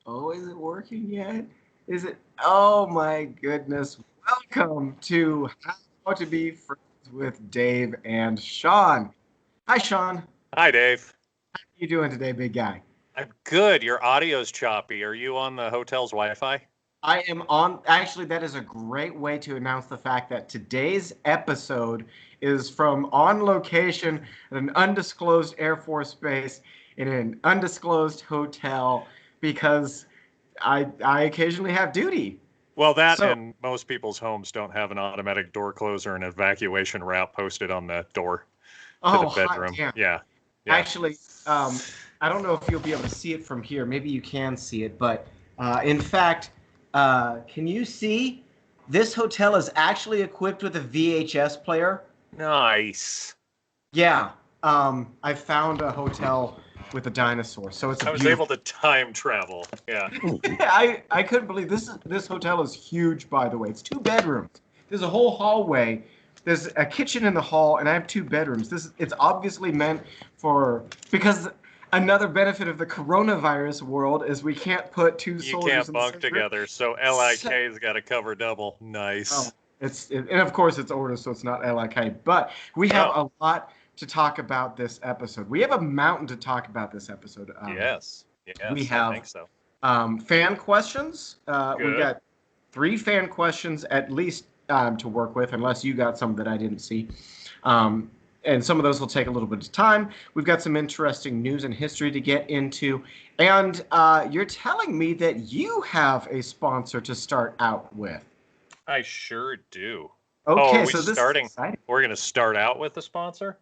Oh, is it working yet? Is it? Oh my goodness. Welcome to How to Be Friends with Dave and Shawn. Hi, Shawn. How Hi, Dave. you doing today, big guy? I'm good. Your audio's choppy. Are you on the hotel's Wi-Fi? I am on. Actually, that is a great way to announce the fact that today's episode is from on location at an undisclosed Air Force base in an undisclosed hotel because I occasionally have duty. Well, that So, and most people's homes don't have an automatic door closer and evacuation route posted on the door to the oh, hot bedroom. damn. Yeah, yeah. Actually, I don't know if you'll be able to see it from here. Maybe you can see it, but in fact, can you see? This hotel is actually equipped with a VHS player. Nice. Yeah, I found a hotel with a dinosaur, so it's a I was able beautiful. to time travel. Yeah. I couldn't believe this hotel is huge, by the way. It's 2 bedrooms. There's a whole hallway. There's a kitchen in the hall, and I have 2 bedrooms. It's obviously meant for because another benefit of the coronavirus world is we can't put two You soldiers can't in the bunk same room. together, so So, LIK's got to cover double. oh, Nice. and of course it's order, so it's not LIK. But we have Oh, a lot to talk about this episode. We have a mountain to talk about this episode. yes. We Yes, I have think so. fan questions. We Good. got 3 fan questions at least to work with, unless you got some that I didn't see. Um, and some of those will take a little bit of time. We've got some interesting news and history to get into. And you're telling me that you have a sponsor to start out with. I sure do. Oh, are Okay, we so this is starting? exciting. We're going to start out with the sponsor?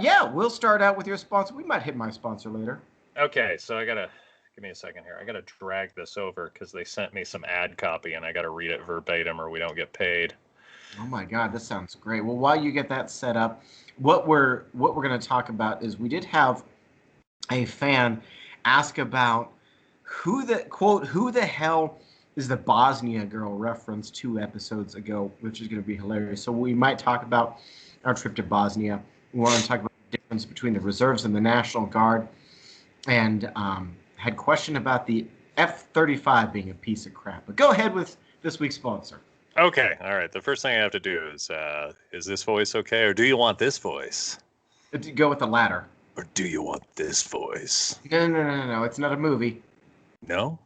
Yeah, we'll start out with your sponsor. We might hit my sponsor later. Okay, so I gotta give me a second here. I gotta drag this over because they sent me some ad copy and I gotta read it verbatim or we don't get paid. Oh my God, this sounds great. Well, while you get that set up, what we're going to talk about is we did have a fan ask about who the hell is the Bosnia girl reference 2 episodes ago, which is going to be hilarious. So we might talk about our trip to Bosnia. We want to talk about the difference between the reserves and the National Guard, and had question about the F-35 being a piece of crap. But go ahead with this week's sponsor. Okay, all right. The first thing I have to do is this voice okay, or do you want this voice, Go with the latter. or do you want this voice? No. It's not a movie. No.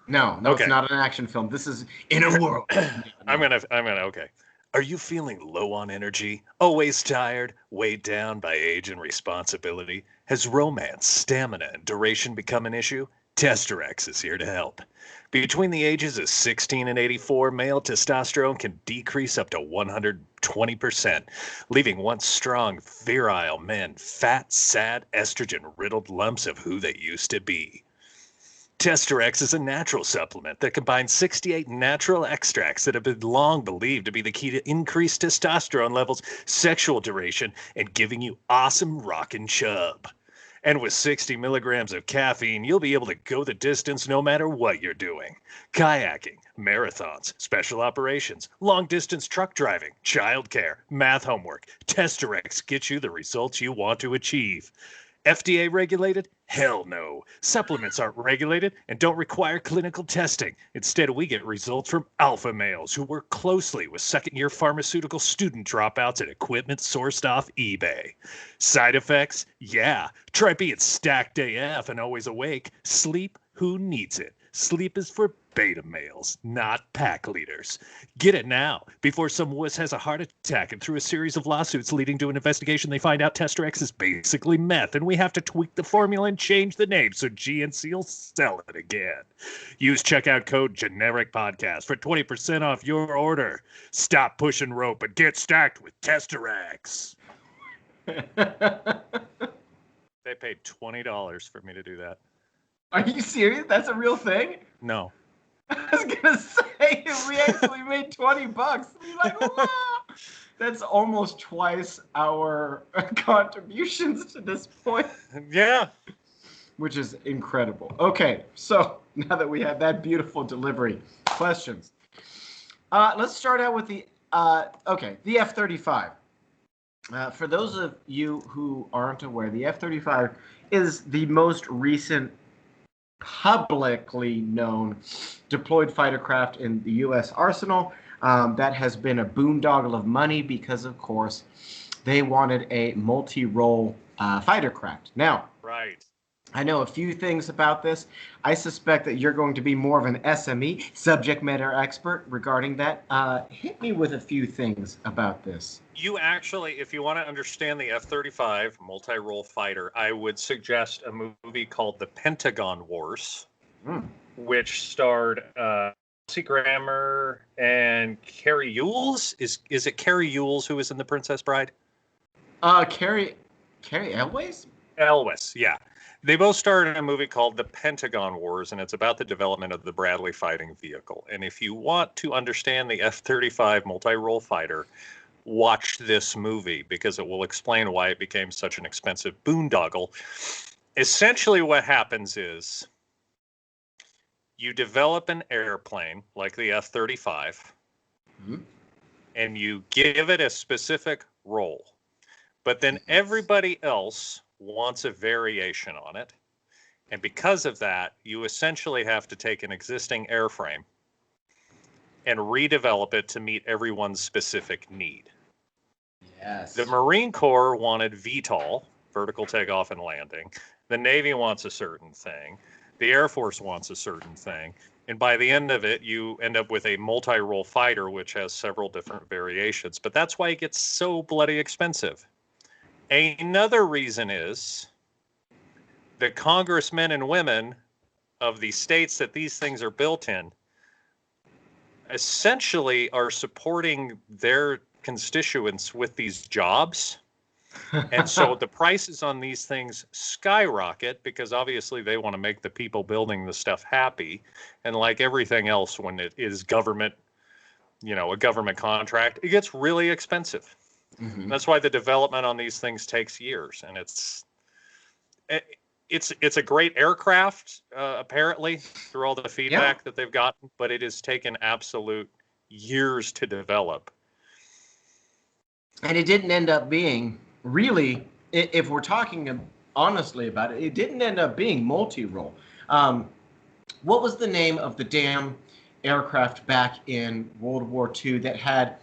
No, it's Okay. not an action film. This is in a world. I'm No. gonna. Okay. Are you feeling low on energy? Always tired? Weighed down by age and responsibility? Has romance, stamina, and duration become an issue? Testerex is here to help. Between the ages of 16 and 84, male testosterone can decrease up to 120%, leaving once strong, virile men fat, sad, estrogen riddled lumps of who they used to be. Testerex is a natural supplement that combines 68 natural extracts that have been long believed to be the key to increased testosterone levels, sexual duration, and giving you awesome rockin' chub. And with 60 milligrams of caffeine, you'll be able to go the distance no matter what you're doing. Kayaking, marathons, special operations, long distance truck driving, childcare, math homework. Testerex gets you the results you want to achieve. FDA regulated? Hell no. Supplements aren't regulated and don't require clinical testing. Instead, we get results from alpha males who work closely with second year pharmaceutical student dropouts and equipment sourced off eBay. Side effects? Yeah. Try being stacked AF and always awake. Sleep? Who needs it? Sleep is for beta males, not pack leaders. Get it now, before some wuss has a heart attack and through a series of lawsuits leading to an investigation they find out Testerex is basically meth and we have to tweak the formula and change the name so GNC will sell it again. Use checkout code generic podcast for 20% off your order. Stop pushing rope and get stacked with Testerex. They paid $20 for me to do that. Are you serious? That's a real thing? No. I was gonna say we actually made $20. Be like, wow. That's almost twice our contributions to this point, Yeah. which is incredible. Okay, so now that we have that beautiful delivery, questions. Let's start out with the the F-35. For those of you who aren't aware, the F-35 is the most recent publicly known deployed fighter craft in the U.S. arsenal. That has been a boondoggle of money because, of course, they wanted a multi-role fighter craft. Now, Right. I know a few things about this. I suspect that you're going to be more of an SME, subject matter expert, regarding that. Hit me with a few things about this. You actually, if you want to understand the F-35 multi-role fighter, I would suggest a movie called The Pentagon Wars, which starred Kelsey Grammer and Carrie Ewells. Is it Carrie Ewells who was in The Princess Bride? Carrie Elways? Elwes, yeah. They both starred in a movie called The Pentagon Wars, and it's about the development of the Bradley fighting vehicle. And if you want to understand the F-35 multi-role fighter, watch this movie because it will explain why it became such an expensive boondoggle. Essentially what happens is you develop an airplane like the F-35 and you give it a specific role. But then everybody else wants a variation on it. And because of that, you essentially have to take an existing airframe and redevelop it to meet everyone's specific need. Yes. The Marine Corps wanted VTOL, vertical takeoff and landing. The Navy wants a certain thing. The Air Force wants a certain thing. And by the end of it, you end up with a multi-role fighter, which has several different variations. But that's why it gets so bloody expensive. Another reason is the congressmen and women of the states that these things are built in essentially are supporting their constituents with these jobs. And so the prices on these things skyrocket because obviously they want to make the people building the stuff happy. And like everything else, when it is government, a government contract, it gets really expensive. Mm-hmm. That's why the development on these things takes years, and it's a great aircraft apparently through all the feedback that they've gotten, but it has taken absolute years to develop. And it didn't end up being really, if we're talking honestly about it, it didn't end up being multi-role. What was the name of the damn aircraft back in World War II that had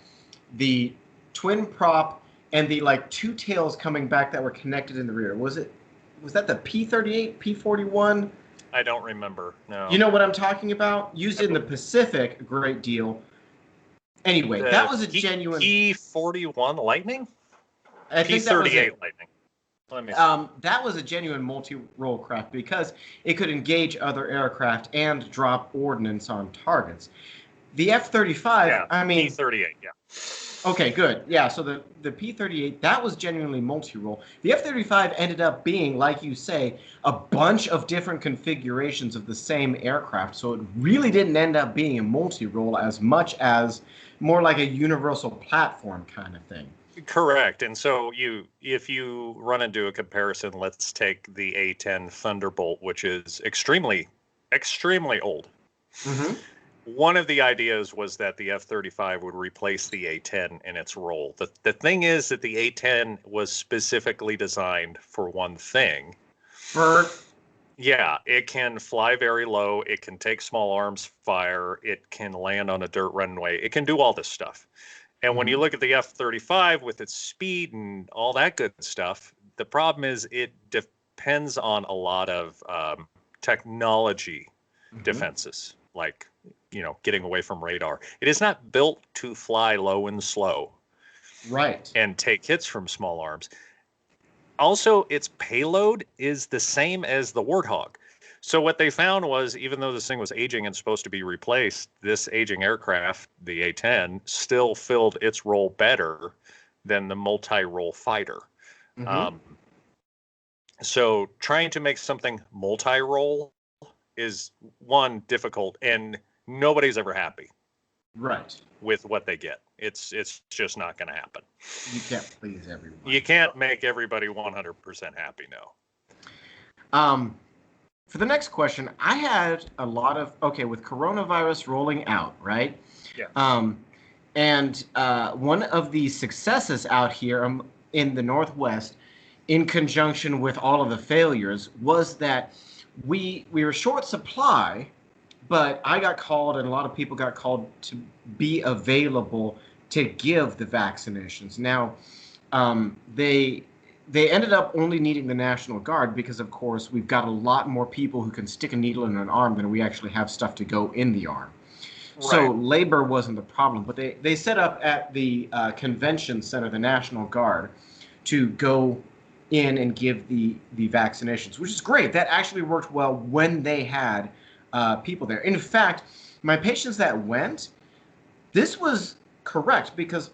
the twin prop and the two tails coming back that were connected in the rear? Was that the P-38, P-41? I don't remember. No. You know what I'm talking about? Used in the Pacific a great deal. Anyway, that was a genuine P-41 Lightning? I think that was P-38 Lightning. Let me see. That was a genuine multi-role craft because it could engage other aircraft and drop ordnance on targets. The F-35, P-38, yeah. Okay, good. Yeah, so the P-38, that was genuinely multi-role. The F-35 ended up being, like you say, a bunch of different configurations of the same aircraft, so it really didn't end up being a multi-role as much as more like a universal platform kind of thing. Correct. And so if you run into a comparison, let's take the A-10 Thunderbolt, which is extremely, extremely old. Mm-hmm. One of the ideas was that the F-35 would replace the A-10 in its role. The thing is that the A-10 was specifically designed for one thing. Yeah, it can fly very low. It can take small arms fire. It can land on a dirt runway. It can do all this stuff. And when you look at the F-35 with its speed and all that good stuff, the problem is it depends on a lot of technology defenses, like getting away from radar. It is not built to fly low and slow. Right. And take hits from small arms. Also, its payload is the same as the Warthog. So what they found was, even though this thing was aging and supposed to be replaced, this aging aircraft, the A-10, still filled its role better than the multi-role fighter. Mm-hmm. So trying to make something multi-role is, one, difficult, and nobody's ever happy. Right. With what they get. It's just not going to happen. You can't please everyone. You can't make everybody 100% happy, no. For the next question, I had a lot of, with coronavirus rolling out, right? Yeah. And one of the successes out here in the Northwest, in conjunction with all of the failures, was that we were short supply, but I got called and a lot of people got called to be available to give the vaccinations. Now, they ended up only needing the National Guard because, of course, we've got a lot more people who can stick a needle in an arm than we actually have stuff to go in the arm. Right. So labor wasn't the problem, but they set up at the convention center, the National Guard, to go in and give the vaccinations, which is great. That actually worked well when they had people there. In fact, my patients that went, this was correct because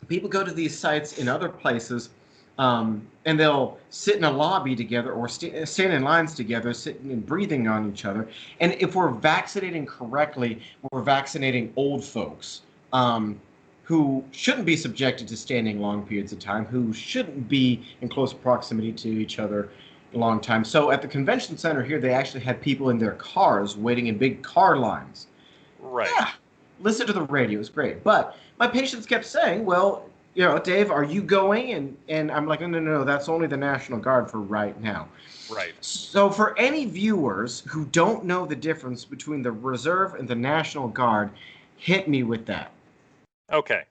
people go to these sites in other places and they'll sit in a lobby together or stand in lines together, sitting and breathing on each other. And if we're vaccinating correctly, we're vaccinating old folks who shouldn't be subjected to standing long periods of time, who shouldn't be in close proximity to each other a long time. So at the convention center here, they actually had people in their cars waiting in big car lines. Right. Yeah, listen to the radio. It was great. But my patients kept saying, well, Dave, are you going? And I'm like, no, that's only the National Guard for right now. Right. So for any viewers who don't know the difference between the Reserve and the National Guard, hit me with that. Okay.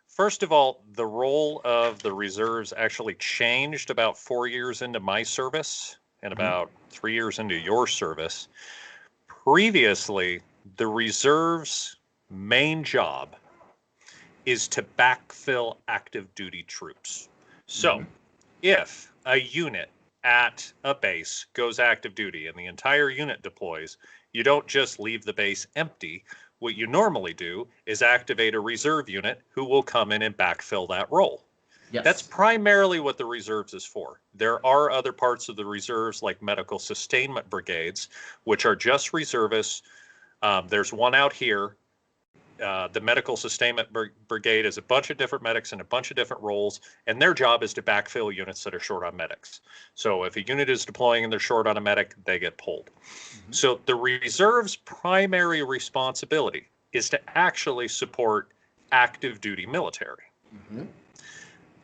First of all, the role of the reserves actually changed about 4 years into my service and about 3 years into your service. Previously, the reserves' main job is to backfill active duty troops. So if a unit at a base goes active duty and the entire unit deploys, you don't just leave the base empty. What you normally do is activate a reserve unit who will come in and backfill that role. Yes. That's primarily what the reserves is for. There are other parts of the reserves like medical sustainment brigades, which are just reservists. There's one out here. The medical sustainment brigade is a bunch of different medics in a bunch of different roles, and their job is to backfill units that are short on medics. So if a unit is deploying and they're short on a medic, they get pulled. So the reserve's primary responsibility is to actually support active duty military.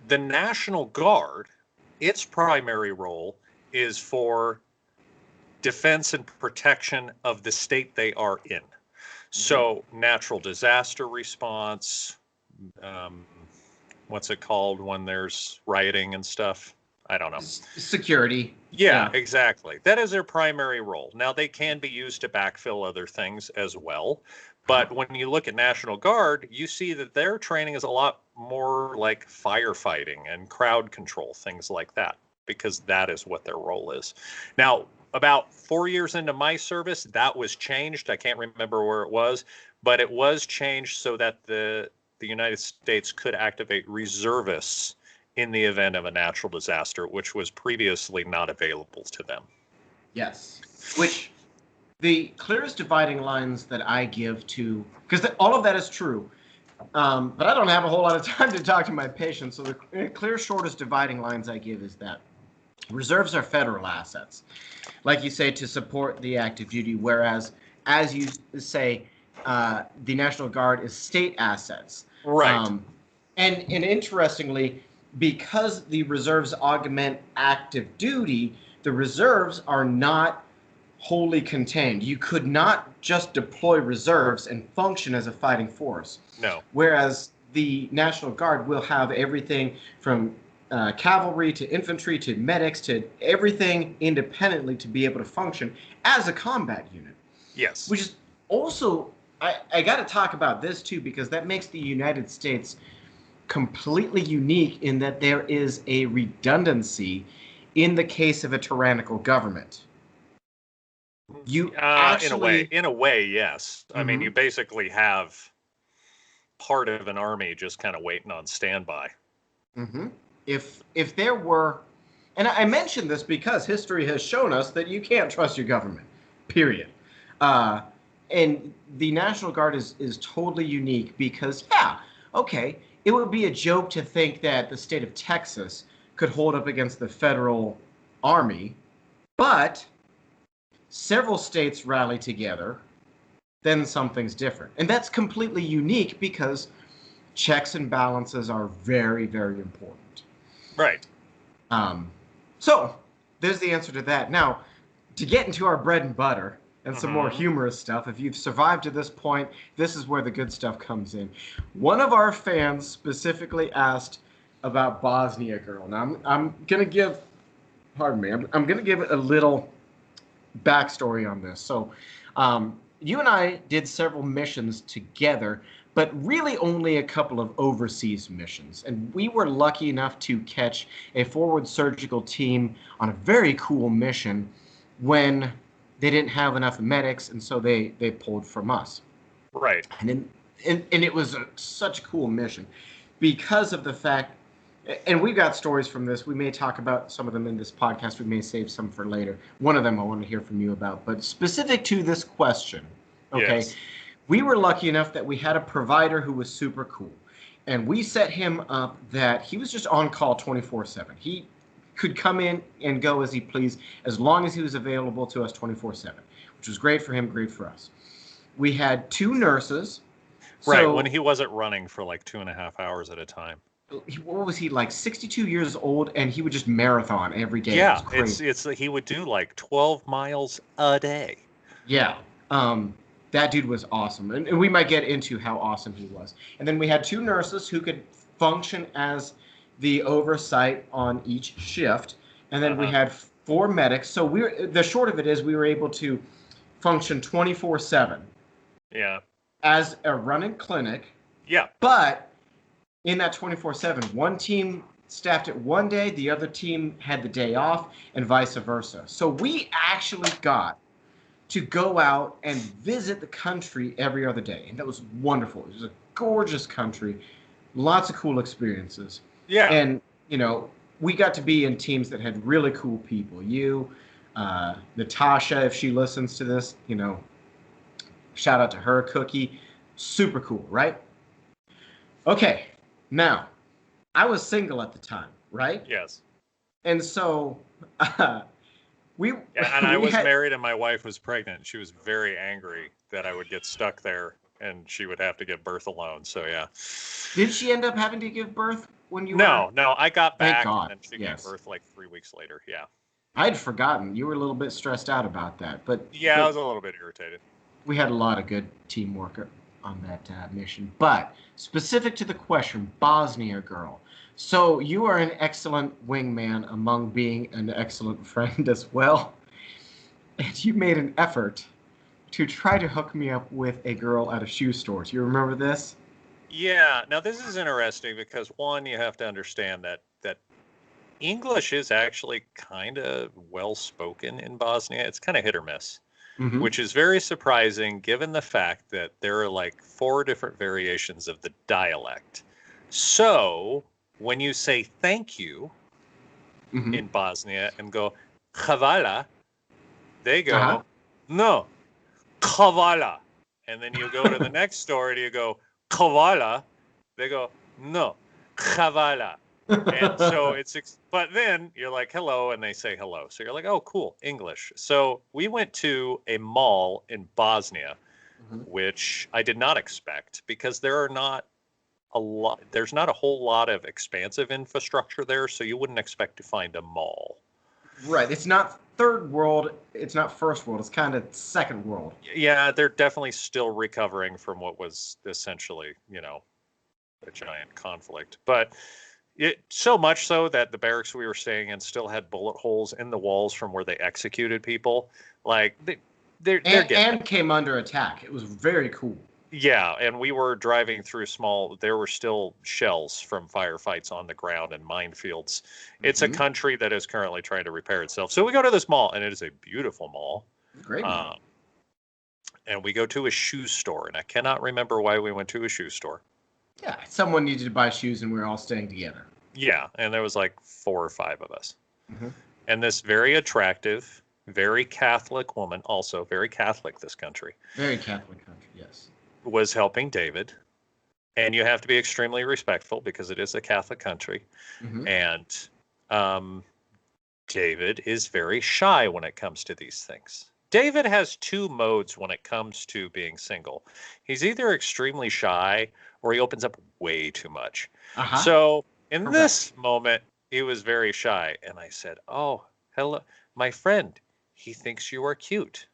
The National Guard, its primary role is for defense and protection of the state they are in. So natural disaster response, what's it called when there's rioting and stuff? I don't know. Security. Yeah, exactly. That is their primary role. Now, they can be used to backfill other things as well. But when you look at National Guard, you see that their training is a lot more like firefighting and crowd control, things like that, because that is what their role is. Now, about 4 years into my service, that was changed. I can't remember where it was, but it was changed so that the United States could activate reservists in the event of a natural disaster, which was previously not available to them. Yes. Which the clearest dividing lines that I give to, because all of that is true, but I don't have a whole lot of time to talk to my patients, so the clear shortest dividing lines I give is that reserves are federal assets, like you say, to support the active duty, whereas, as you say, the National Guard is state assets. Right. And interestingly, because the reserves augment active duty, the reserves are not wholly contained. You could not just deploy reserves and function as a fighting force. No. Whereas the National Guard will have everything from cavalry to infantry to medics to everything independently to be able to function as a combat unit. Yes. Which is also, I got to talk about this too, because that makes the United States completely unique in that there is a redundancy in the case of a tyrannical government. You actually, in a way, yes. I mean, you basically have part of an army just kind of waiting on standby. If there were, and I mention this because history has shown us that you can't trust your government, period. And the National Guard is totally unique because, it would be a joke to think that the state of Texas could hold up against the federal army, but several states rally together, then something's different. And that's completely unique because checks and balances are very, very important. Right. So there's the answer to that. Now, to get into our bread and butter and some more humorous stuff, if you've survived to this point, this is where the good stuff comes in. One of our fans specifically asked about Bosnia Girl. Now, I'm going to give, pardon me, I'm going to give a little backstory on this. So, you and I did several missions together, but really only a couple of overseas missions. And we were lucky enough to catch a forward surgical team on a very cool mission when they didn't have enough medics, and so they pulled from us. Right. And it was such a cool mission because of the fact, and we've got stories from this. We may talk about some of them in this podcast. We may save some for later. One of them I want to hear from you about. But specific to this question, okay, Yes. we were lucky enough that we had a provider who was super cool. And we set him up that he was just on call 24/7. He could come in and go as he pleased as long as he was available to us 24/7, which was great for him, great for us. We had 2 nurses. Right, So, when he wasn't running for like 2.5 hours at a time. what was he, like 62 years old, and he would just marathon every day. Yeah, It was crazy. it's he would do like 12 miles a day. Yeah. That dude was awesome. And we might get into how awesome he was. And then we had 2 nurses who could function as the oversight on each shift. And then we had 4 medics. So the short of it is we were able to function 24/7 Yeah. as a running clinic. Yeah. But in that 24/7, one team staffed it one day, the other team had the day off, and vice versa. So we actually got to go out and visit the country every other day. And that was wonderful. It was a gorgeous country, lots of cool experiences. Yeah. And, we got to be in teams that had really cool people. You, Natasha, if she listens to this, shout out to her, Cookie. Super cool, right? Okay, now, I was single at the time, right? Yes. And so, And I was had, married and my wife was pregnant. She was very angry that I would get stuck there and she would have to give birth alone. So, yeah. Did she end up having to give birth when you No, I got Thank back God, and she yes. gave birth like 3 weeks later. Yeah. I'd forgotten. You were a little bit stressed out about that. But Yeah, I was a little bit irritated. we had a lot of good teamwork on that mission. But specific to the question, Bosnia Girl. So you are an excellent wingman among being an excellent friend as well. And you made an effort to try to hook me up with a girl at a shoe store. Do you remember this? Yeah. Now, this is interesting because, one, you have to understand that English is actually kind of well-spoken in Bosnia. It's kind of hit or miss, which is very surprising given the fact that there are like 4 different variations of the dialect. So when you say thank you in Bosnia and go, hvala, they go, no, hvala. And then you go to the next store and you go, hvala. They go, no, hvala. And so but then you're like, hello, and they say hello. So you're like, oh, cool, English. So we went to a mall in Bosnia, which I did not expect because there's not a whole lot of expansive infrastructure there. So you wouldn't expect to find a mall. Right. It's not third world. It's not first world. It's kind of second world. Yeah, they're definitely still recovering from what was essentially, a giant conflict. But so much so that the barracks we were staying in still had bullet holes in the walls from where they executed people. Like they're getting came under attack. It was very cool. Yeah, and we were driving through there were still shells from firefights on the ground and minefields. It's a country that is currently trying to repair itself. So we go to this mall, and it is a beautiful mall. Great mall. And we go to a shoe store, and I cannot remember why we went to a shoe store. Yeah, someone needed to buy shoes, and we were all staying together. Yeah, and there was like 4 or 5 of us. And this very attractive, very Catholic woman, also very Catholic, this country. Very Catholic country, yes. Was helping David. And you have to be extremely respectful because it is a Catholic country. And David is very shy when it comes to these things. David has 2 modes when it comes to being single. He's either extremely shy or he opens up way too much. So in this moment, he was very shy. And I said, oh, hello, my friend, He thinks you are cute.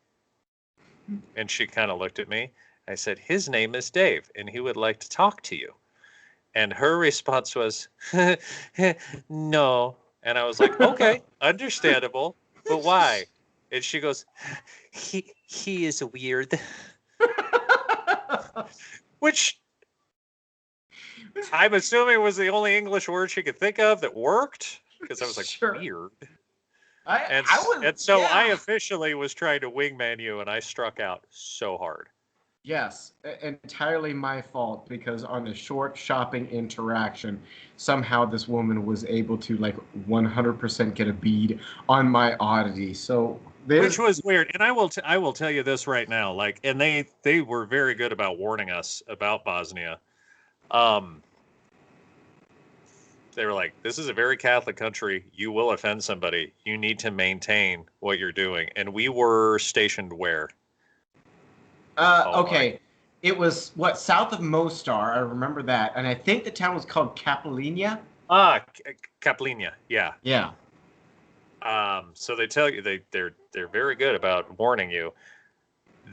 And she kind of looked at me. I said, his name is Dave, and he would like to talk to you. And her response was, no. And I was like, okay, understandable, but why? And she goes, he is weird. Which I'm assuming was the only English word she could think of that worked. Because I was like, Sure. weird. I I officially was trying to wingman you, and I struck out so hard. Yes, entirely my fault because on a short shopping interaction, somehow this woman was able to like 100% get a bead on my oddity. So Which was weird, and I will tell you this right now. Like, and they were very good about warning us about Bosnia. They were like, "This is a very Catholic country. You will offend somebody. You need to maintain what you're doing." And we were stationed where? Okay. It was what south of Mostar. I remember that, and I think the town was called Kapolinia. Kaplinia. Yeah. Yeah. So they tell you they're very good about warning you.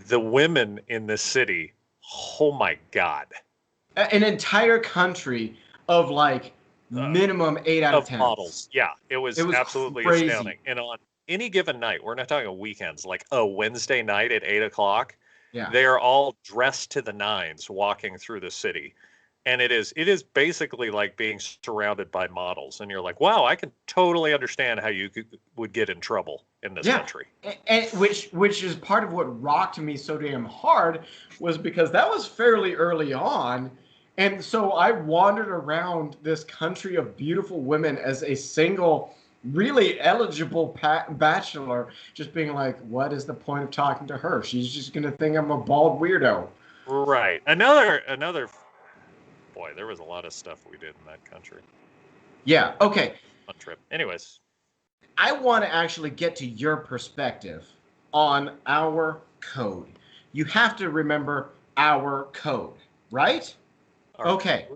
The women in this city, oh my God. An entire country of like minimum 8 out of 10 models. Yeah, it was absolutely crazy. Astounding. And on any given night, we're not talking weekends, like a Wednesday night at 8:00. Yeah. They are all dressed to the nines walking through the city. And it is basically like being surrounded by models. And you're like, wow, I can totally understand how you would get in trouble in this country. And which is part of what rocked me so damn hard was because that was fairly early on. And so I wandered around this country of beautiful women as a single, really eligible bachelor, just being like, what is the point of talking to her? She's just going to think I'm a bald weirdo. Right. Another boy, there was a lot of stuff we did in that country. Yeah. Okay. Fun trip. Anyways. I want to actually get to your perspective on our code. You have to remember our code, right? Okay.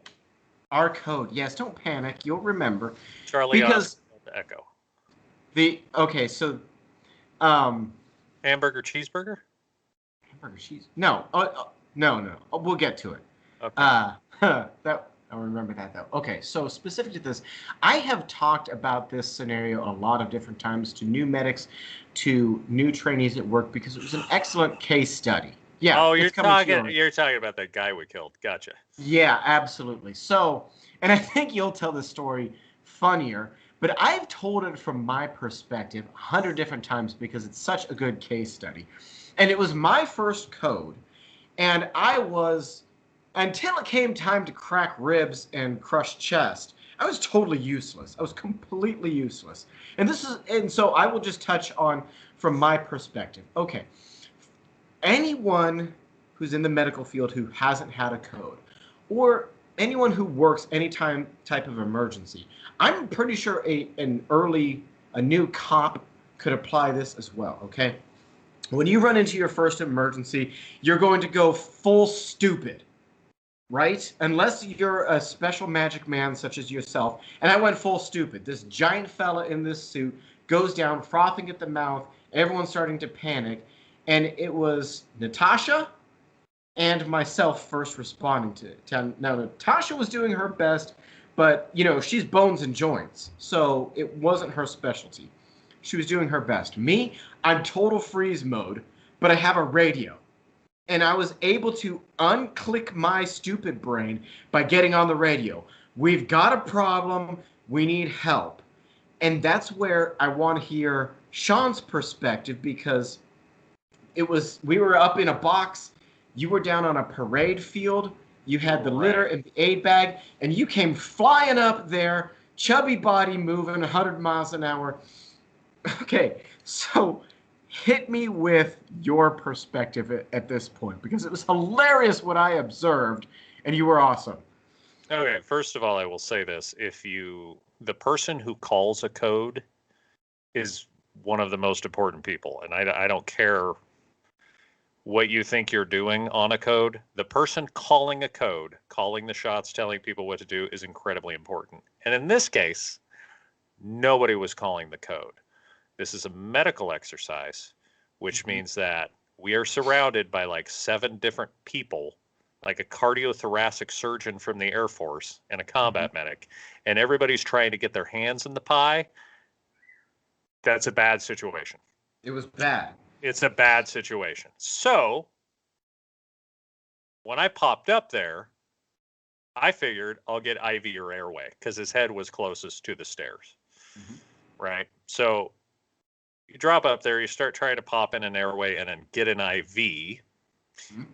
Our code. Yes, don't panic. You'll remember. Charlie because Echo. So hamburger cheeseburger? Hamburger cheese. No. No. We'll get to it. Okay. I'll remember that though. Okay, so specific to this, I have talked about this scenario a lot of different times to new medics, to new trainees at work because it was an excellent case study. Yeah. Oh, you're talking about that guy we killed. Gotcha. Yeah, absolutely. So, and I think you'll tell the story funnier, but I've told it from my perspective 100 different times because it's such a good case study. And it was my first code, and I was, until it came time to crack ribs and crush chest, I was totally useless. I was completely useless. And so I will just touch on from my perspective. Okay. Anyone who's in the medical field who hasn't had a code, or anyone who works any type of emergency, I'm pretty sure a new cop could apply this as well, okay? When you run into your first emergency, you're going to go full stupid, right? Unless you're a special magic man such as yourself. And I went full stupid. This giant fella in this suit goes down, frothing at the mouth. Everyone's starting to panic. And it was Natasha and myself first responding to it. Now, Natasha was doing her best, but, she's bones and joints. So it wasn't her specialty. She was doing her best. Me, I'm total freeze mode, but I have a radio. And I was able to unclick my stupid brain by getting on the radio. We've got a problem. We need help. And that's where I want to hear Shawn's perspective, because we were up in a box. You were down on a parade field. You had the litter and the aid bag, and you came flying up there, chubby body moving 100 miles an hour. Okay, so hit me with your perspective at this point, because it was hilarious what I observed, and you were awesome. Okay, first of all, I will say this. The person who calls a code is one of the most important people, and I don't care what you think you're doing on a code. The person calling a code, calling the shots, telling people what to do is incredibly important. And in this case, nobody was calling the code. This is a medical exercise, which means that we are surrounded by like 7 different people, like a cardiothoracic surgeon from the Air Force and a combat medic, and everybody's trying to get their hands in the pie. That's a bad situation. It was bad. It's a bad situation. So when I popped up there, I figured I'll get IV or airway because his head was closest to the stairs. Right? So you drop up there, you start trying to pop in an airway and then get an IV.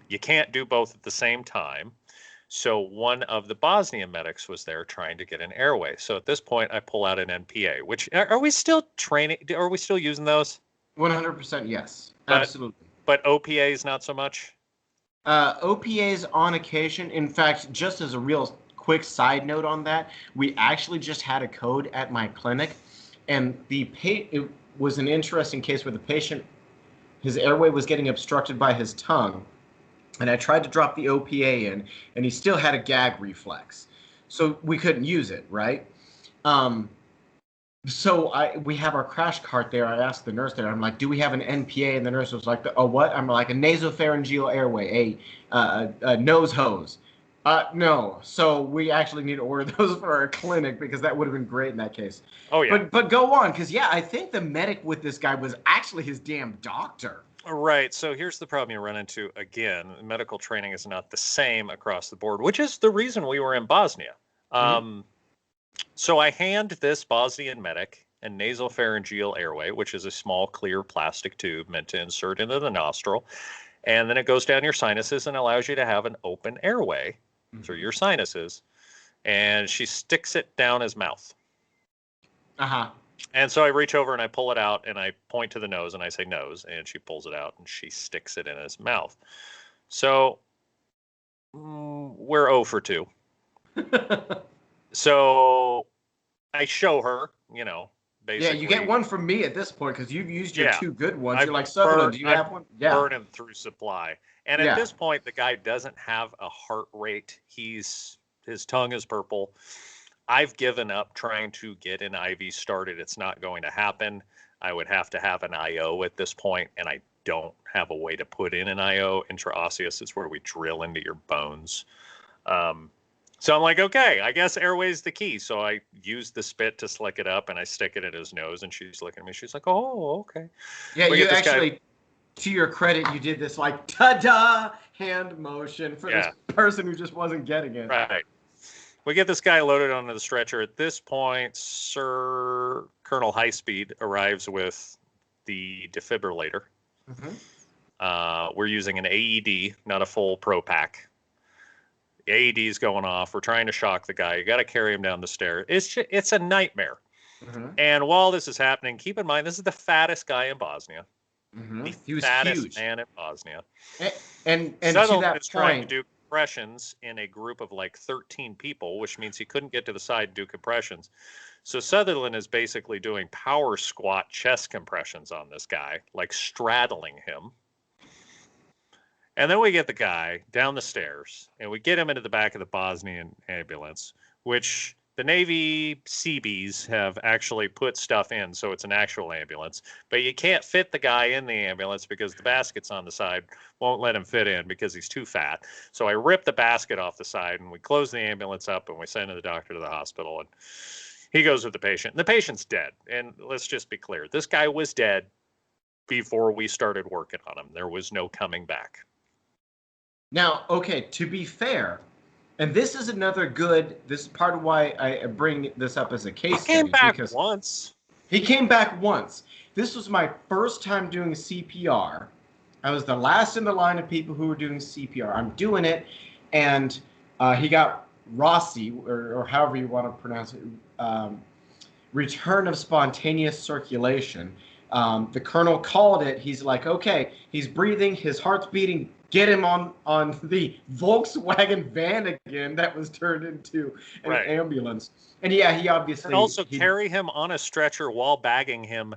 You can't do both at the same time. So one of the Bosnian medics was there trying to get an airway. So at this point, I pull out an NPA, which are we still training? Are we still using those? 100% yes. Absolutely. But OPAs, not so much? OPAs on occasion. In fact, just as a real quick side note on that, we actually just had a code at my clinic, and it was an interesting case where the patient, his airway was getting obstructed by his tongue, and I tried to drop the OPA in, and he still had a gag reflex. So we couldn't use it, right? So we have our crash cart there. I asked the nurse there, I'm like, do we have an NPA? And the nurse was like, a what? I'm like, a nasopharyngeal airway, a nose hose. No. So we actually need to order those for our clinic because that would have been great in that case. Oh, yeah. But go on, because, yeah, I think the medic with this guy was actually his damn doctor. Right. So here's the problem you run into. Again, medical training is not the same across the board, which is the reason we were in Bosnia. So I hand this Bosnian medic a nasopharyngeal airway, which is a small clear plastic tube meant to insert into the nostril. And then it goes down your sinuses and allows you to have an open airway through your sinuses. And she sticks it down his mouth. And so I reach over and I pull it out and I point to the nose and I say nose, and she pulls it out and she sticks it in his mouth. So we're 0 for 2. So I show her, basically. Yeah, you get one from me at this point because you've used your 2 good ones. You're like, Sutherland, do you have one? Yeah. Burn him through supply. And at this point, the guy doesn't have a heart rate. His tongue is purple. I've given up trying to get an IV started. It's not going to happen. I would have to have an IO at this point, and I don't have a way to put in an IO. Intraosseous is where we drill into your bones. So I'm like, okay, I guess airway's the key. So I use the spit to slick it up, and I stick it in his nose, and she's looking at me. She's like, oh, okay. Yeah, you actually, to your credit, you did this like, ta-da, hand motion for this person who just wasn't getting it. Right. We get this guy loaded onto the stretcher. At this point, Sir Colonel Highspeed arrives with the defibrillator. We're using an AED, not a full Pro Pack. The AED is going off. We're trying to shock the guy. You got to carry him down the stairs. It's a nightmare. And while this is happening, keep in mind, this is the fattest guy in Bosnia. He was fattest huge. man in Bosnia. And Sutherland to that is trying point, to do compressions in a group of like 13 people, which means he couldn't get to the side and do compressions. So Sutherland is basically doing power squat chest compressions on this guy, like straddling him. And then we get the guy down the stairs, and we get him into the back of the Bosnian ambulance, which the Navy Seabees have actually put stuff in, so it's an actual ambulance. But you can't fit the guy in the ambulance because the baskets on the side won't let him fit in because he's too fat. So I rip the basket off the side, and we close the ambulance up, and we send the doctor to the hospital, and he goes with the patient. And the patient's dead. And let's just be clear. This guy was dead before we started working on him. There was no coming back. Now, okay, to be fair, and this is this is part of why I bring this up as a case study. He came back once. He came back once. This was my first time doing CPR. I was the last in the line of people who were doing CPR. I'm doing it, and he got Rossi, or however you want to pronounce it, return of spontaneous circulation. The colonel called it. He's like, okay, he's breathing, his heart's beating. Get him on the Volkswagen van again that was turned into an ambulance. And yeah, he obviously... And also carry him on a stretcher while bagging him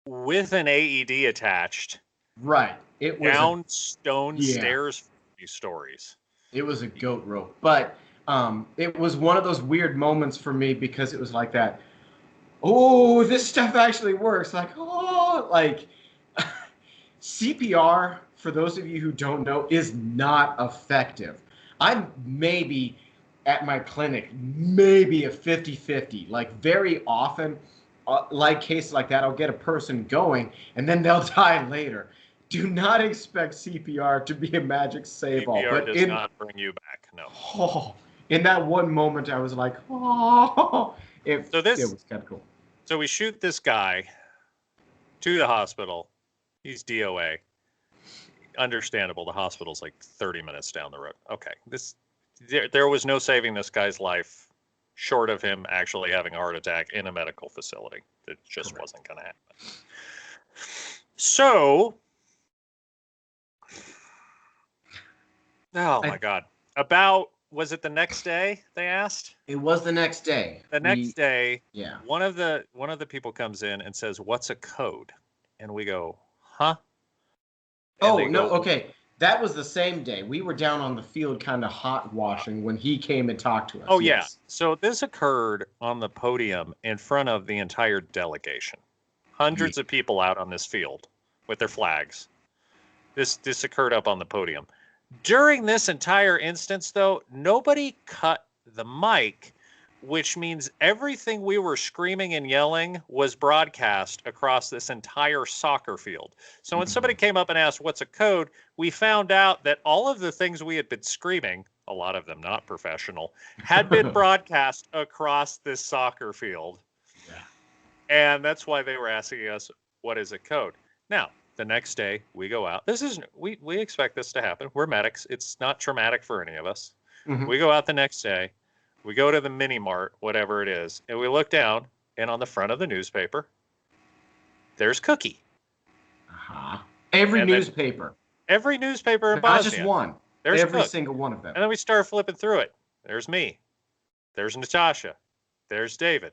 with an AED attached. Right. It was down stone stairs for these stories. It was a goat rope. But it was one of those weird moments for me because it was like that. oh, this stuff actually works. Like, oh, like CPR, for those of you who don't know, is not effective. I'm maybe at my clinic, maybe a 50-50. Like very often, like cases like that, I'll get a person going and then they'll die later. Do not expect CPR to be a magic save all. CPR But does not bring you back. No. oh, in that one moment, I was like, oh, it was kind of cool. So we shoot this guy to the hospital. He's DOA. Understandable. The hospital's like 30 minutes down the road. Okay. There was no saving this guy's life short of him actually having a heart attack in a medical facility. It just wasn't going to happen. So, oh my God. Was it the next day they asked? It was the next day. The next day, yeah. One of the people comes in and says, "What's a code?" And we go, "Huh?" And no, okay. That was the same day. We were down on the field kind of hot washing when he came and talked to us. Oh, yes. Yeah. So this occurred on the podium in front of the entire delegation. Hundreds of people out on this field with their flags. This occurred up on the podium. During this entire instance, though, nobody cut the mic, which means everything we were screaming and yelling was broadcast across this entire soccer field. So when somebody came up and asked, "What's a code?" we found out that all of the things we had been screaming, a lot of them not professional, had been broadcast across this soccer field. Yeah. And that's why they were asking us, "What is a code?" Now, the next day we go out. We expect this to happen. We're medics. It's not traumatic for any of us. Mm-hmm. We go out the next day. We go to the mini mart, whatever it is, and we look down, and on the front of the newspaper, there's Cookie. Every newspaper in Bosnia. Not just one. There's every Cook. Single one of them. And then we start flipping through it. There's me. There's Natasha. There's David.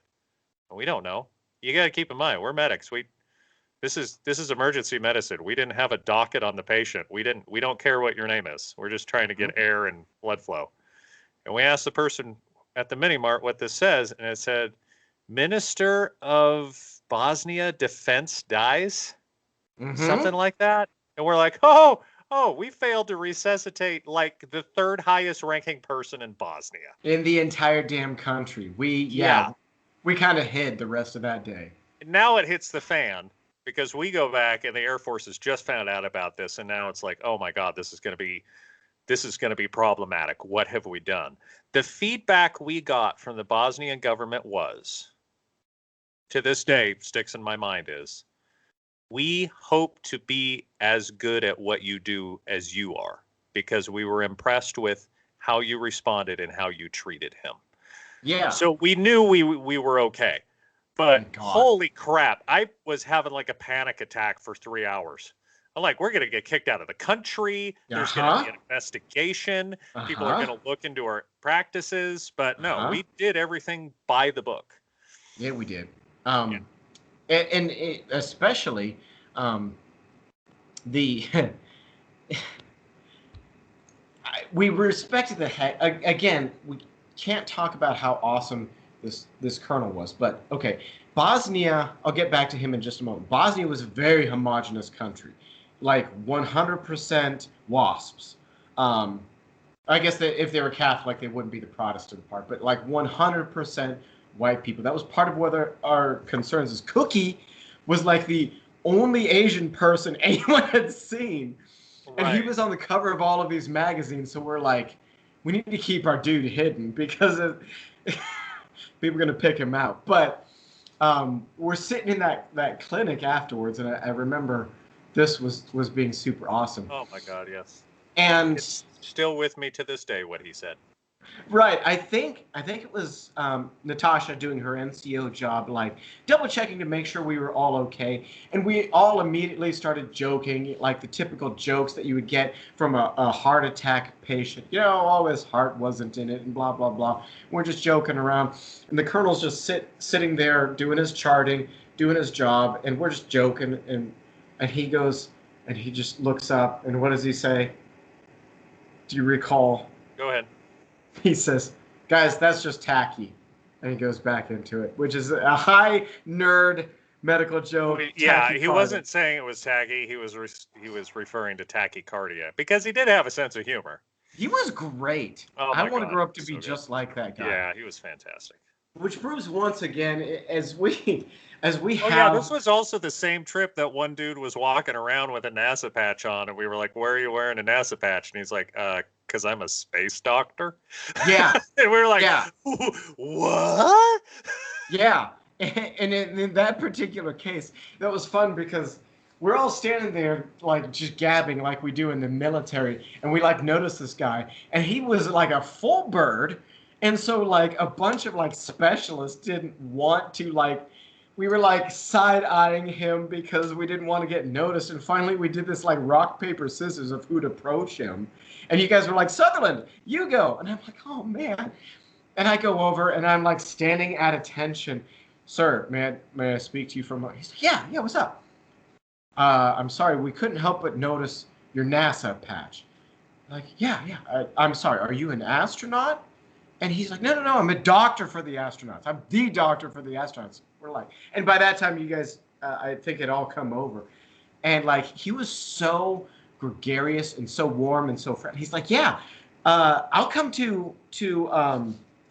We don't know. You got to keep in mind, we're medics. This is emergency medicine. We didn't have a docket on the patient. We don't care what your name is. We're just trying to get air and blood flow. And we asked the person at the mini mart what this says, and it said, "Minister of Bosnia Defense dies," something like that. And we're like, oh, we failed to resuscitate like the third highest ranking person in Bosnia. In the entire damn country. We kind of hid the rest of that day. Now it hits the fan because we go back and the Air Force has just found out about this. And now it's like, oh my God, this is going to be problematic. What have we done? The feedback we got from the Bosnian government was, to this day, sticks in my mind, is, "We hope to be as good at what you do as you are," because we were impressed with how you responded and how you treated him. Yeah. So we knew we were okay. But holy crap, I was having like a panic attack for 3 hours. I'm like, we're going to get kicked out of the country. There's going to be an investigation. People are going to look into our practices. But no, we did everything by the book. Yeah, we did. And especially we respected the heck. Again, we can't talk about how awesome this colonel was. But, okay, Bosnia, I'll get back to him in just a moment. Bosnia was a very homogenous country. Like 100% WASPs. I guess that if they were Catholic, they wouldn't be the Protestant part, but like 100% white people. That was part of what our concerns is. Cookie was like the only Asian person anyone had seen. Right. And he was on the cover of all of these magazines, so we're like, we need to keep our dude hidden because people are going to pick him out. But we're sitting in that clinic afterwards, and I remember this was being super awesome. Oh my God, yes. And it's still with me to this day what he said. Right. I think it was Natasha doing her NCO job, like double checking to make sure we were all okay. And we all immediately started joking, like the typical jokes that you would get from a heart attack patient. You know, oh, his heart wasn't in it and blah, blah, blah. We're just joking around. And the colonel's just sitting there doing his charting, doing his job. And we're just joking. And he goes, and he just looks up. And what does he say? Do you recall? Go ahead. He says, "Guys, that's just tacky." And he goes back into it, which is a high nerd medical joke. Yeah, he wasn't saying it was tacky. He was referring to tachycardia because he did have a sense of humor. He was great. Oh I my want to God, grow up to so be good. just like that guy. Yeah, he was fantastic. Which proves once again, as we Oh yeah, this was also the same trip that one dude was walking around with a NASA patch on, and we were like, "Where are you wearing a NASA patch?" And he's like, "'Cause I'm a space doctor." Yeah. And we were like, yeah. "What?" Yeah. And in that particular case, that was fun because we're all standing there like just gabbing like we do in the military, and we like notice this guy, and he was like a full bird, and so like a bunch of like specialists didn't want to like. We were like side-eyeing him because we didn't want to get noticed, and finally we did this like rock paper scissors of who'd approach him, and you guys were like, Sutherland, you go, and I'm like, oh man, and I go over and I'm like standing at attention. Sir, may I speak to you for a moment? He's like, yeah, what's up? I'm sorry, we couldn't help but notice your NASA patch. Like, yeah, I'm sorry, are you an astronaut? And he's like, no, I'm a doctor for the astronauts. I'm the doctor for the astronauts. We're like, and by that time, you guys, I think it all come over. And like, he was so gregarious and so warm and so friendly. He's like, yeah, I'll come to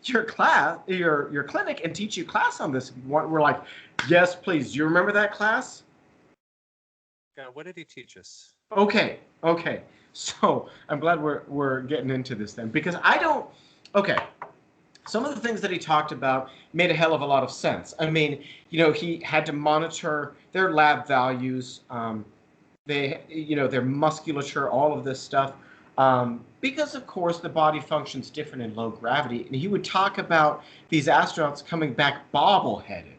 your class, your clinic, and teach you class on this. We're like, yes, please. Do you remember that class? God, what did he teach us? Okay. So I'm glad we're getting into this then, because I don't. Okay. Some of the things that he talked about made a hell of a lot of sense. I mean, he had to monitor their lab values, their musculature, all of this stuff, because of course the body functions different in low gravity. And he would talk about these astronauts coming back bobble-headed.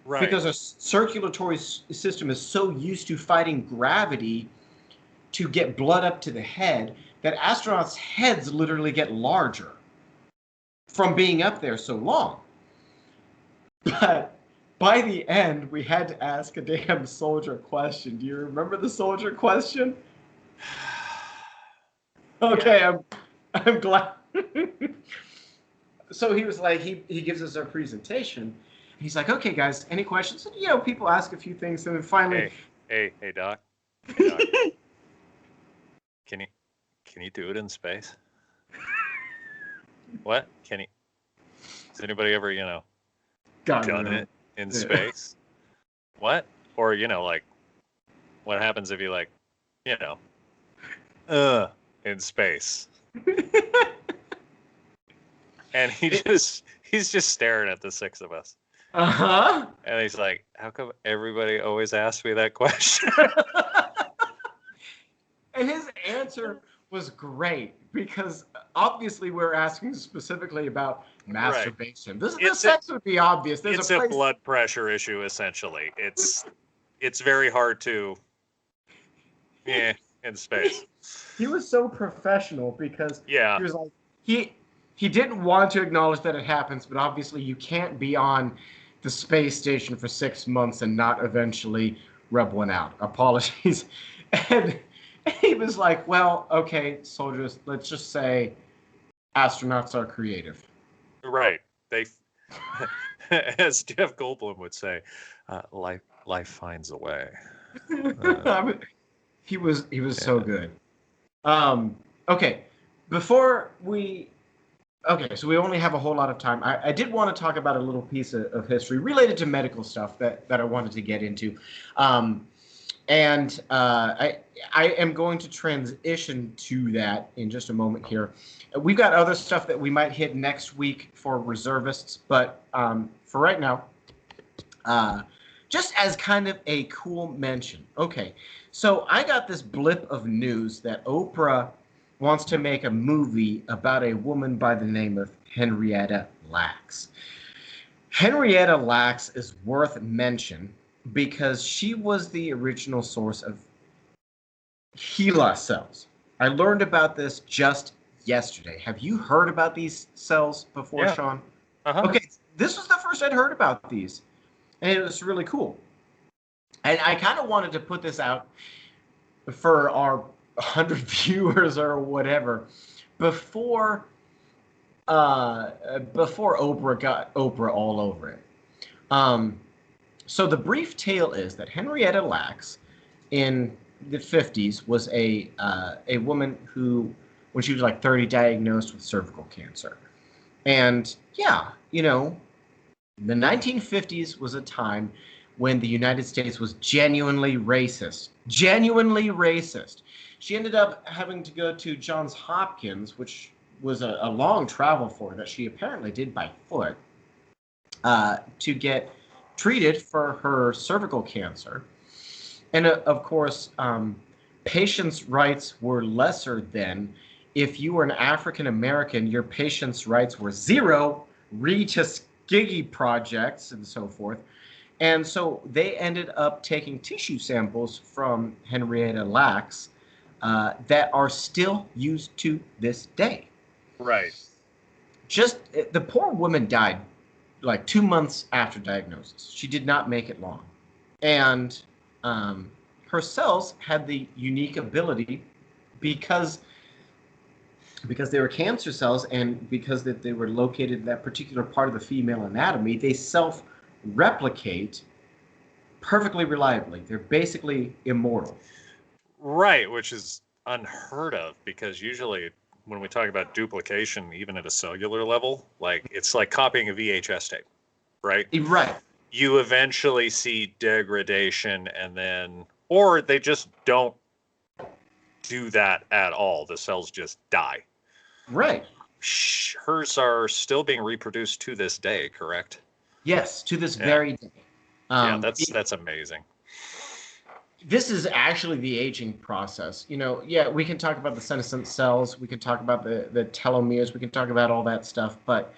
Right. Because our circulatory system is so used to fighting gravity to get blood up to the head that astronauts' heads literally get larger from being up there so long. But by the end, we had to ask a damn soldier question. Do you remember the soldier question? Okay, I'm glad. So he was like, he gives us our presentation. He's like, okay, guys, any questions? And, people ask a few things, and then finally, hey, Doc. Hey, Doc. Can you do it in space? What? Has anybody ever, done it in space? What? Or, like, what happens if you, like, in space? And he's just staring at the six of us. Uh-huh. And he's like, how come everybody always asks me that question? And his answer was great, because obviously we're asking specifically about masturbation. Right. This sex would be obvious. It's a blood pressure issue, essentially. It's very hard to, in space. He was so professional because he was like, he didn't want to acknowledge that it happens, but obviously you can't be on the space station for 6 months and not eventually rub one out. Apologies. And he was like, well, okay, soldiers, let's just say astronauts are creative. Right. They, as Jeff Goldblum would say, life finds a way. He was so good. Okay, so we only have a whole lot of time. I did want to talk about a little piece of history related to medical stuff that I wanted to get into. And I am going to transition to that in just a moment here. We've got other stuff that we might hit next week for reservists, but for right now, just as kind of a cool mention. Okay, so I got this blip of news that Oprah wants to make a movie about a woman by the name of Henrietta Lacks. Henrietta Lacks is worth mention because she was the original source of HeLa cells. I learned about this just yesterday. Have you heard about these cells before, Shawn? Uh-huh. Okay, this was the first I'd heard about these, and it was really cool. And I kind of wanted to put this out for our 100 viewers or whatever before before Oprah got Oprah all over it. So the brief tale is that Henrietta Lacks in the 50s was a woman who, when she was like 30, diagnosed with cervical cancer. And yeah, the 1950s was a time when the United States was genuinely racist. Genuinely racist. She ended up having to go to Johns Hopkins, which was a long travel for her that she apparently did by foot, to get treated for her cervical cancer. And of course, patients' rights were lesser than if you were an African American, your patients' rights were zero, Tuskegee projects and so forth. And so they ended up taking tissue samples from Henrietta Lacks that are still used to this day. Right. Just the poor woman died like 2 months after diagnosis. She did not make it long. And her cells had the unique ability because they were cancer cells and because they were located in that particular part of the female anatomy, they self-replicate perfectly reliably. They're basically immortal. Right, which is unheard of because usually when we talk about duplication, even at a cellular level, like it's like copying a VHS tape, right? Right. You eventually see degradation and then, or they just don't do that at all. The cells just die. Right. Hers are still being reproduced to this day, correct? Yes, to this very day. Yeah, that's amazing. This is actually the aging process. Yeah, we can talk about the senescent cells, we can talk about the telomeres, we can talk about all that stuff, but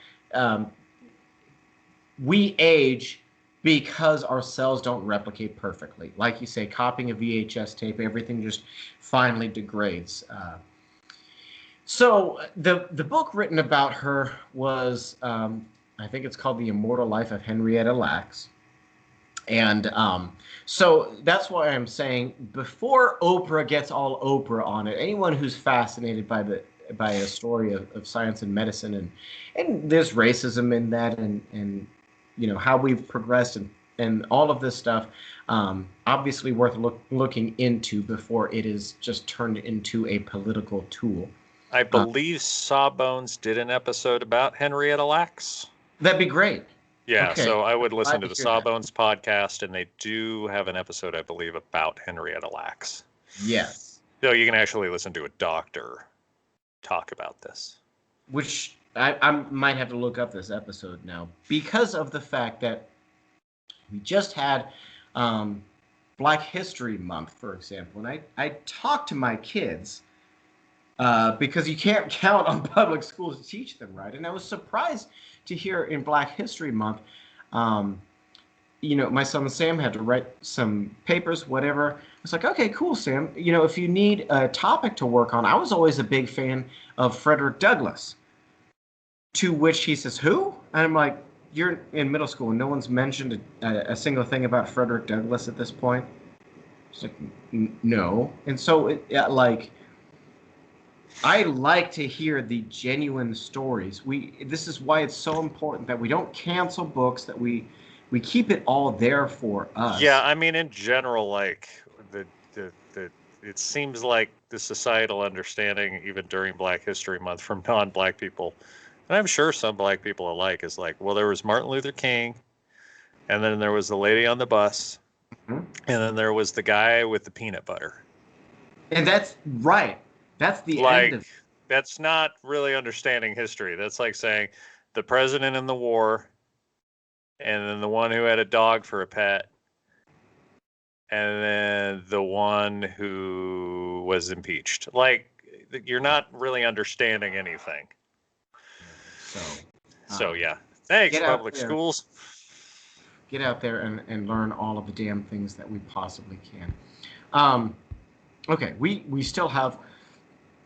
we age because our cells don't replicate perfectly. Like you say, copying a VHS tape, everything just finally degrades. So the book written about her was, I think it's called The Immortal Life of Henrietta Lacks. And so that's why I'm saying before Oprah gets all Oprah on it, anyone who's fascinated by a story of science and medicine and there's racism in that and how we've progressed and all of this stuff, obviously worth looking into before it is just turned into a political tool. I believe Sawbones did an episode about Henrietta Lacks. That'd be great. Yeah, okay. So I would listen to the Sawbones podcast, and they do have an episode, I believe, about Henrietta Lacks. Yes. So you can actually listen to a doctor talk about this. Which I might have to look up this episode now because of the fact that we just had Black History Month, for example, and I talked to my kids because you can't count on public schools to teach them, right? And I was surprised to hear in Black History Month, my son Sam had to write some papers, whatever. I was like, okay, cool, Sam. If you need a topic to work on, I was always a big fan of Frederick Douglass. To which he says, who? And I'm like, you're in middle school and no one's mentioned a single thing about Frederick Douglass at this point. It's like, no. And so I like to hear the genuine stories. This is why it's so important that we don't cancel books, that we keep it all there for us. Yeah, I mean, in general, like it seems like the societal understanding, even during Black History Month, from non-Black people, and I'm sure some Black people alike, is like, well, there was Martin Luther King, and then there was the lady on the bus, and then there was the guy with the peanut butter. And that's right. That's the end of it. That's not really understanding history. That's like saying the president in the war, and then the one who had a dog for a pet, and then the one who was impeached. Like, you're not really understanding anything. So yeah. Thanks, public schools. Get out there and learn all of the damn things that we possibly can. Okay, we still have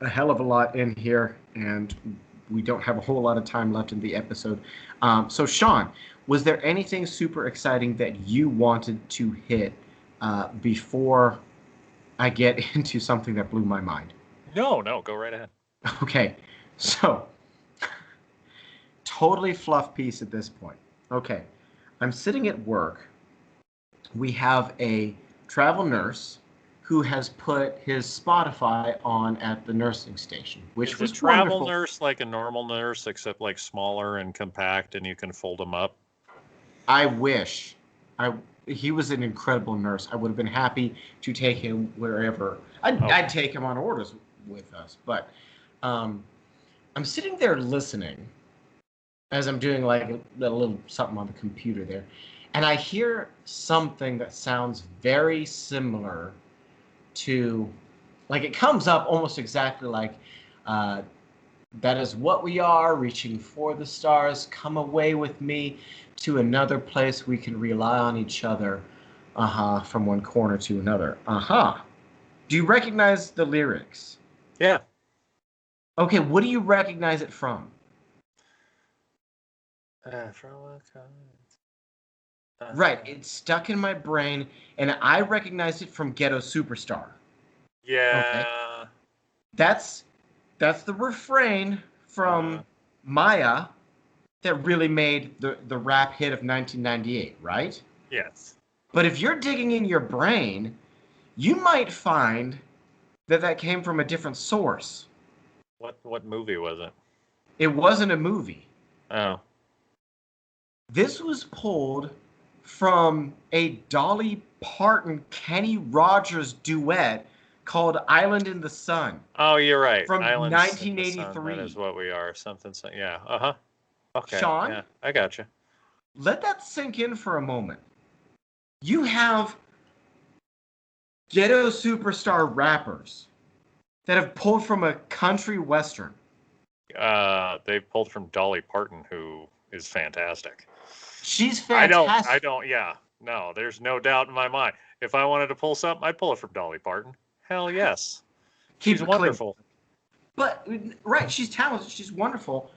a hell of a lot in here, and we don't have a whole lot of time left in the episode. So, Shawn, was there anything super exciting that you wanted to hit before I get into something that blew my mind? No, go right ahead. Okay, so totally fluff piece at this point. Okay, I'm sitting at work. We have a travel nurse who has put his Spotify on at the nursing station, which Is a was travel wonderful. nurse like a normal nurse, except like smaller and compact, and you can fold them up? I wish. I He was an incredible nurse. I would have been happy to take him wherever. I'd take him on orders with us, but um, I'm sitting there listening as I'm doing like a little something on the computer there, and I hear something that sounds very similar to, like it comes up almost exactly like, uh, that is what we are, reaching for the stars. Come away with me to another place we can rely on each other. From one corner to another. Do you recognize the lyrics? Yeah. Okay, what do you recognize it from? Right, it's stuck in my brain, and I recognize it from Ghetto Superstar. Okay, Yeah. that's the refrain from Maya that really made the rap hit of 1998, right? Yes. But if you're digging in your brain, you might find that came from a different source. What movie was it? It wasn't a movie. Oh. This was pulled from a Dolly Parton Kenny Rogers duet called Island in the Sun Oh, you're right. from Islands in the Sun. That 1983. is what we are. Something. Yeah. Uh-huh. Okay. Shawn, Yeah. I got you. let that sink in for a moment. You have Ghetto Superstar rappers that have pulled from a country western. They pulled from Dolly Parton, who is fantastic. She's I fantastic. don't. Yeah. No, there's no doubt in my mind. If I wanted to pull something, I'd pull it from Dolly Parton. Hell yes. Keep She's it clean. wonderful. But, right, she's talented. She's wonderful.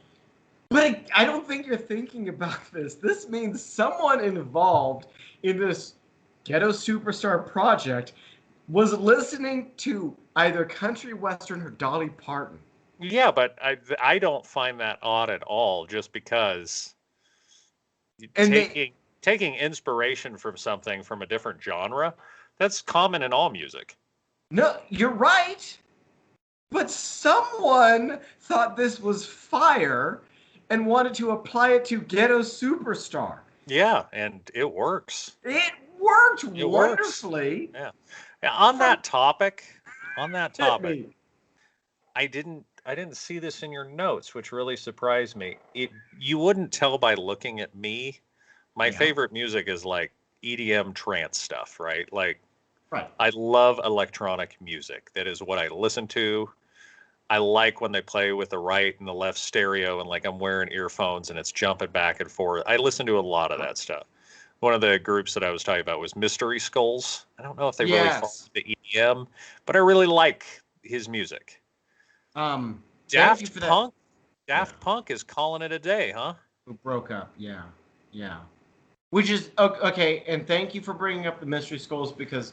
But I don't think you're thinking about this. This means someone involved in this Ghetto Superstar project was listening to either country western or Dolly Parton. Yeah, but I don't find that odd at all. Just because And taking inspiration from something from a different genre, that's common in all music. no, you're right. But someone thought this was fire and wanted to apply it to Ghetto Superstar. Yeah, and it works. It worked It works. wonderfully. Yeah. On that topic, Hit me. I didn't see this in your notes, which really surprised me. You wouldn't tell by looking at me. My favorite music is like EDM trance stuff, right? Like, right. I love electronic music. That is what I listen to. I like when they play with the right and the left stereo, and like I'm wearing earphones and it's jumping back and forth. I listen to a lot of that stuff. One of the groups that I was talking about was Mystery Skulls. I don't know if they really fall into EDM, but I really like his music. Daft Punk. Daft Punk is calling it a day, huh? Who broke up? Yeah. Which is okay. And thank you for bringing up the Mystery Skulls, because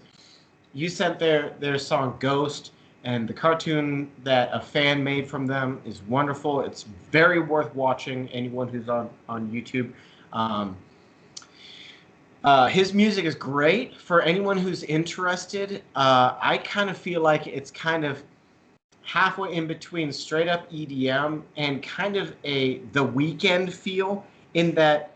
you sent their song Ghost, and the cartoon that a fan made from them is wonderful. It's very worth watching. Anyone who's on YouTube. His music is great for anyone who's interested. I kind of feel like it's kind of halfway in between straight up EDM and kind of The Weeknd feel, in that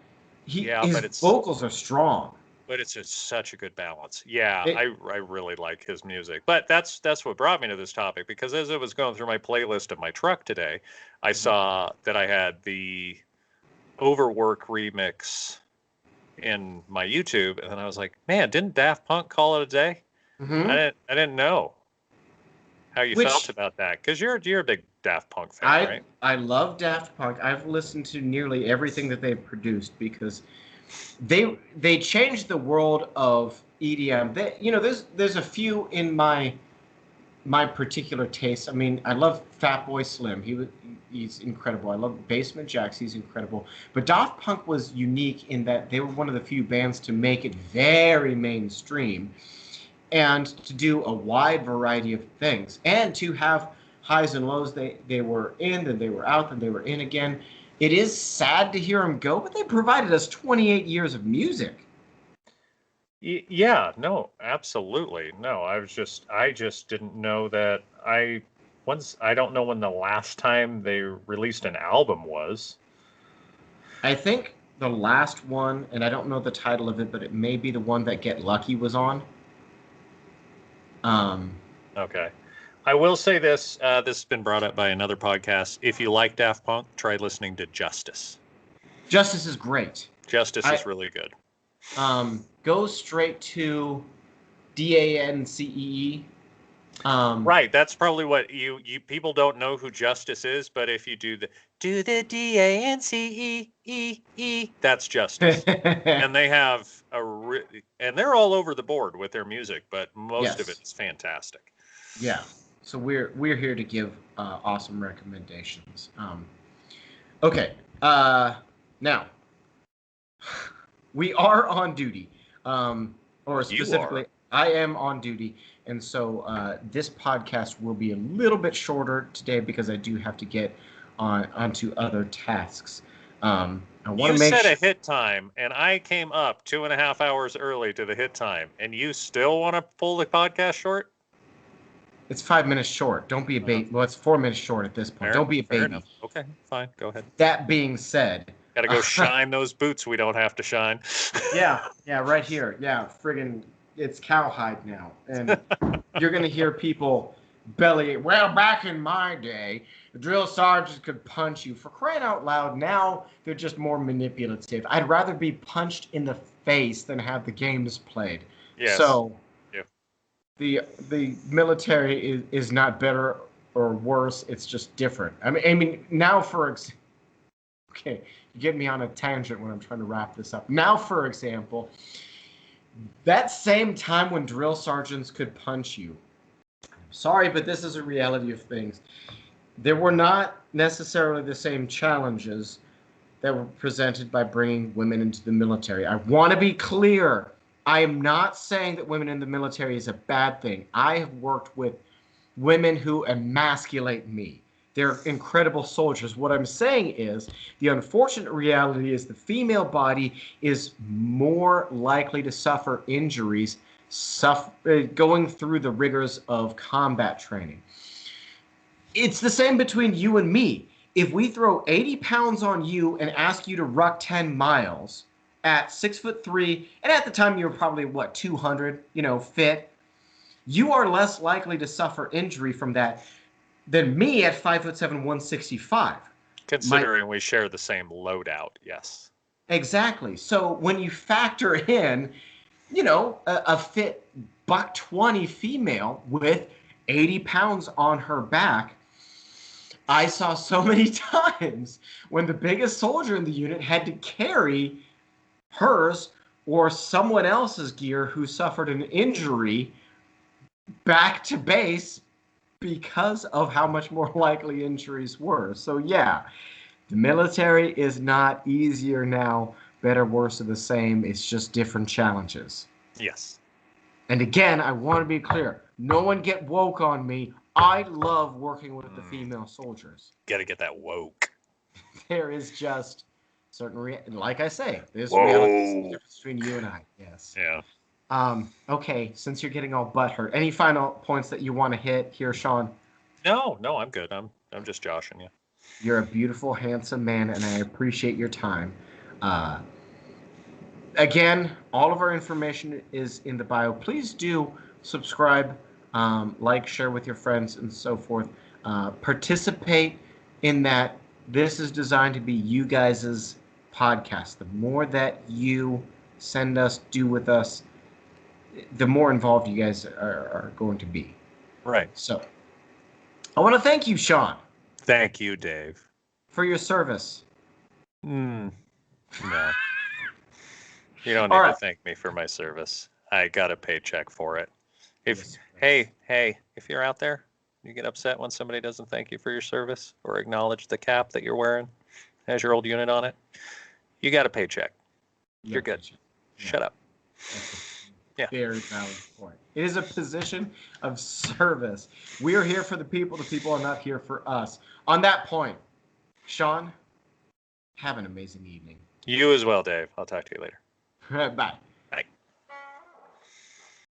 his vocals are strong. But it's such a good balance. Yeah, I really like his music. But that's what brought me to this topic, because as I was going through my playlist of my truck today, I saw that I had the Overwork remix in my YouTube, and then I was like, man, didn't Daft Punk call it a day? Mm-hmm. I didn't know how you felt about that, because you're a big Daft Punk fan, right? I love Daft Punk. I've listened to nearly everything that they've produced, because they changed the world of EDM. There's a few in my particular taste. I mean, I love Fatboy Slim. He's incredible. I love Basement Jaxx. He's incredible. But Daft Punk was unique in that they were one of the few bands to make it very mainstream, and to do a wide variety of things, and to have highs and lows. They were in, then they were out, then they were in again. It is sad to hear him go, but they provided us 28 years of music. Yeah, no, absolutely. No, I just didn't know that I don't know when the last time they released an album was. I think the last one, and I don't know the title of it, but it may be the one that Get Lucky was on. Okay. I will say this, this has been brought up by another podcast. If you like Daft Punk, try listening to Justice. Justice is great. Justice is really good. Go straight to DANCEE. Right, that's probably what you people don't know who Justice is, but if you do the DANCEE, that's Justice. And they have and they're all over the board with their music, but most of it is fantastic. Yeah. So we're here to give awesome recommendations. Okay. Now we are on duty, or specifically, I am on duty, and so this podcast will be a little bit shorter today because I do have to get onto other tasks. I want to make. You set a hit time, and I came up 2.5 hours early to the hit time, and you still want to pull the podcast short? It's 5 minutes short. Don't be a baby. Well, it's 4 minutes short at this point. Don't be a baby. Enough. Okay, fine. Go ahead. That being said, gotta go shine those boots we don't have to shine. Yeah, right here. Yeah, friggin', it's cowhide now, and you're gonna hear people belly. Well, back in my day, the drill sergeants could punch you. For crying out loud, now they're just more manipulative. I'd rather be punched in the face than have the games played. Yes. So. The military is not better or worse. It's just different. I mean now okay, you get me on a tangent when I'm trying to wrap this up. Now, for example, that same time when drill sergeants could punch you. I'm sorry, but this is a reality of things. There were not necessarily the same challenges that were presented by bringing women into the military. I want to be clear. I am not saying that women in the military is a bad thing. I have worked with women who emasculate me. They're incredible soldiers. What I'm saying is the unfortunate reality is the female body is more likely to suffer injuries going through the rigors of combat training. It's the same between you and me. If we throw 80 pounds on you and ask you to ruck 10 miles, at 6'3", and at the time you were probably 200, fit, you are less likely to suffer injury from that than me at 5'7", 165. Considering we share the same loadout, yes. Exactly. So when you factor in, a fit $120 female with 80 pounds on her back, I saw so many times when the biggest soldier in the unit had to carry hers or someone else's gear who suffered an injury back to base because of how much more likely injuries were. So yeah, the military is not easier now, better, worse, or the same. It's just different challenges. Yes. And again, I want to be clear. No one get woke on me. I love working with the female soldiers. Gotta get that woke. There is just certain like I say, there's reality difference between you and I. Yes. Yeah. Okay, since you're getting all butthurt, any final points that you want to hit here, Shawn? No, I'm good. I'm just joshing you. You're a beautiful, handsome man, and I appreciate your time. Again, all of our information is in the bio. Please do subscribe, like, share with your friends, and so forth. Participate in that. This is designed to be you guys' podcast. The more that you send us, do with us, the more involved you guys are going to be. Right. So, I want to thank you, Shawn. Thank you, Dave. For your service. No. You don't need to thank me for my service. I got a paycheck for it. Hey, if you're out there, you get upset when somebody doesn't thank you for your service or acknowledge the cap that you're wearing has your old unit on it. You got a paycheck. You're good. Shut up. Yeah. Very valid point. It is a position of service. We are here for the people. The people are not here for us. On that point, Shawn, Have an amazing evening. You as well, Dave. I'll talk to you later. Bye.